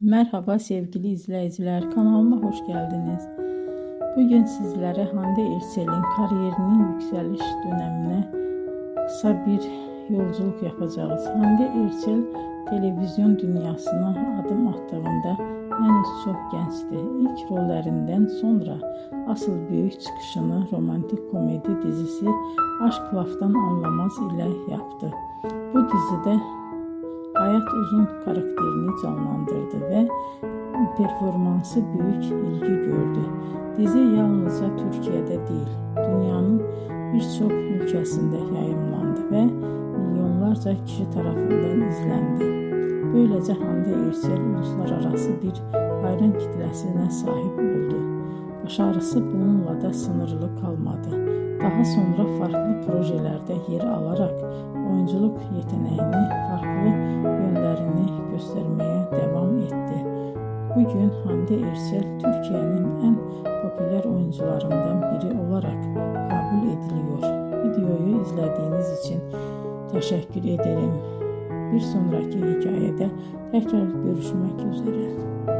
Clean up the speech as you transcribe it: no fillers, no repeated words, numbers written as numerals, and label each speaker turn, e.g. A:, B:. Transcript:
A: Merhaba sevgili izleyiciler, kanalıma hoş geldiniz. Bugün sizlere Hande Erçel'in kariyerinin yükseliş dönemine kısa bir yolculuk yapacağız. Hande Erçel televizyon dünyasına adım attığında henüz çok gençti. İlk rollerinden sonra asıl büyük çıkışını romantik komedi dizisi Aşk Laftan Anlamaz ile yaptı. Bu dizide Hayat Uzun karakterini canlandırdı ve performansı büyük ilgi gördü. Dizi yalnızca Türkiye'de değil, dünyanın birçok ülkesinde yayımlandı ve milyonlarca kişi tarafından izlendi. Böylece Hande Erçel uluslararası bir hayran kitlesine sahip oldu. Başarısı bununla da sınırlı kalmadı. Daha sonra farklı projelerde yer alarak oyunculuk yeteneğini, farklı yönlerini göstermeye devam etti. Bugün Hande Erçel Türkiye'nin en popüler oyuncularından biri olarak kabul ediliyor. Videoyu izlediğiniz için teşekkür ederim. Bir sonraki hikayede tekrar görüşmek üzere.